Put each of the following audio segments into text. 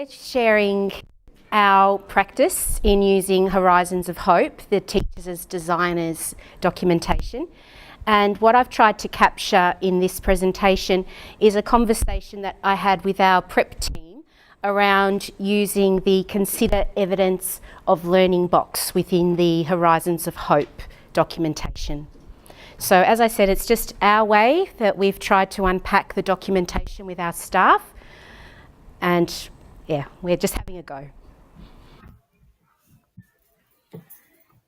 Sharing our practice in using Horizons of Hope, the Teachers as Designers documentation. And what I've tried to capture in this presentation is a conversation that I had with our prep team around using the Consider Evidence of Learning box within the Horizons of Hope documentation. So as I said, it's just our way that we've tried to unpack the documentation with our staff, and yeah, we're just having a go.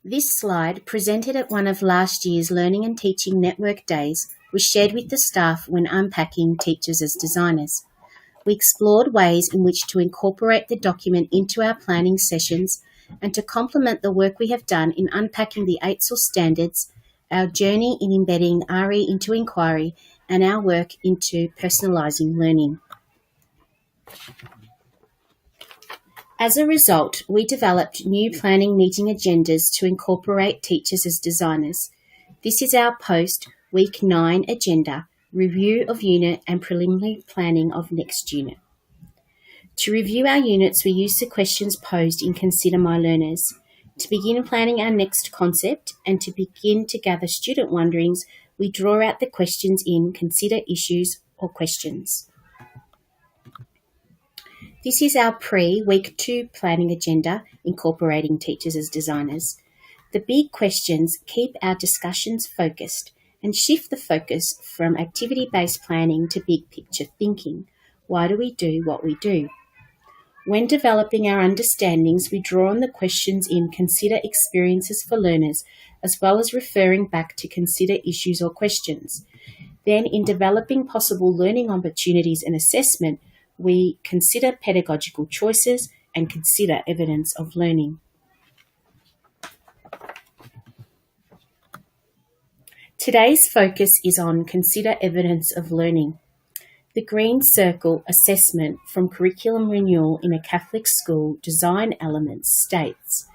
This slide, presented at one of last year's Learning and Teaching Network Days, was shared with the staff when unpacking Teachers as Designers. We explored ways in which to incorporate the document into our planning sessions and to complement the work we have done in unpacking the 8 source standards, our journey in embedding RE into inquiry, and our work into personalising learning. As a result, we developed new planning meeting agendas to incorporate Teachers as Designers. This is our post Week 9 agenda, review of unit and preliminary planning of next unit. To review our units, we use the questions posed in Consider My Learners. To begin planning our next concept and to begin to gather student wonderings, we draw out the questions in Consider Issues or Questions. This is our pre-Week 2 planning agenda, incorporating Teachers as Designers. The big questions keep our discussions focused and shift the focus from activity-based planning to big picture thinking. Why do we do what we do? When developing our understandings, we draw on the questions in Consider Experiences for Learners, as well as referring back to Consider Issues or Questions. Then, in developing possible learning opportunities and assessment, we consider pedagogical choices and consider evidence of learning. Today's focus is on Consider Evidence of Learning. The green circle assessment from Curriculum Renewal in a Catholic School Design Elements states,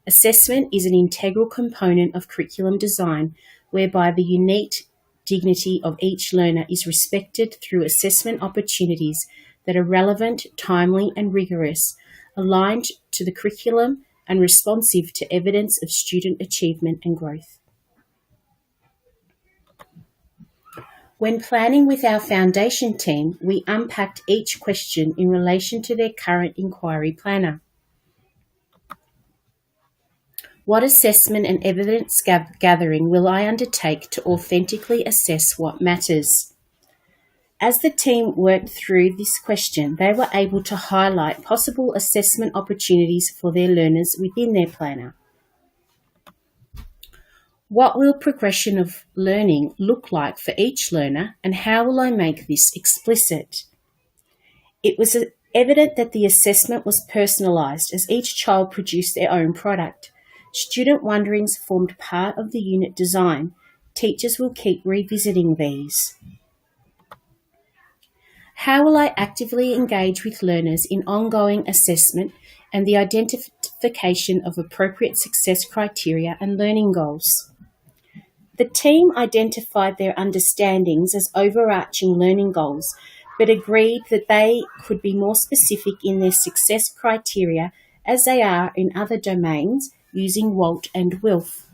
assessment is an integral component of curriculum design whereby the unique dignity of each learner is respected through assessment opportunities that are relevant, timely and rigorous, aligned to the curriculum and responsive to evidence of student achievement and growth. When planning with our foundation team, we unpacked each question in relation to their current inquiry planner. What assessment and evidence gathering will I undertake to authentically assess what matters? As the team worked through this question, they were able to highlight possible assessment opportunities for their learners within their planner. What will progression of learning look like for each learner, and how will I make this explicit? It was evident that the assessment was personalised as each child produced their own product. Student wonderings formed part of the unit design. Teachers will keep revisiting these. How will I actively engage with learners in ongoing assessment and the identification of appropriate success criteria and learning goals? The team identified their understandings as overarching learning goals, but agreed that they could be more specific in their success criteria as they are in other domains using Walt and Wilf.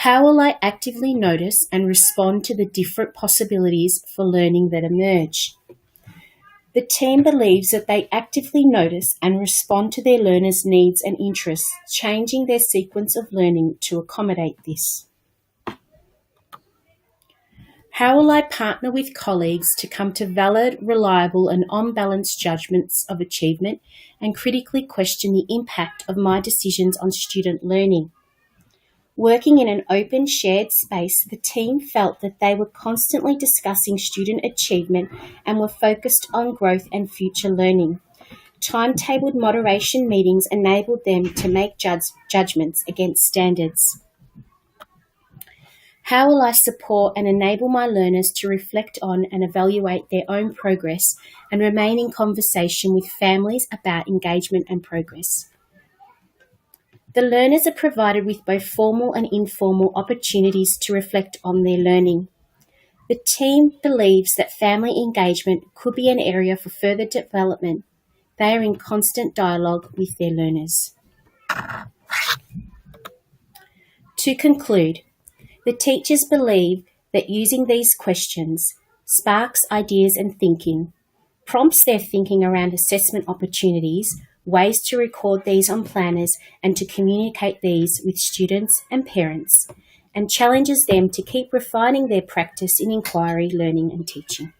How will I actively notice and respond to the different possibilities for learning that emerge? The team believes that they actively notice and respond to their learners' needs and interests, changing their sequence of learning to accommodate this. How will I partner with colleagues to come to valid, reliable and on-balance judgments of achievement and critically question the impact of my decisions on student learning? Working in an open, shared space, the team felt that they were constantly discussing student achievement and were focused on growth and future learning. Timetabled moderation meetings enabled them to make judgments against standards. How will I support and enable my learners to reflect on and evaluate their own progress and remain in conversation with families about engagement and progress? The learners are provided with both formal and informal opportunities to reflect on their learning. The team believes that family engagement could be an area for further development. They are in constant dialogue with their learners. To conclude, the teachers believe that using these questions sparks ideas and thinking, prompts their thinking around assessment opportunities, ways to record these on planners and to communicate these with students and parents, and challenges them to keep refining their practice in inquiry, learning and teaching.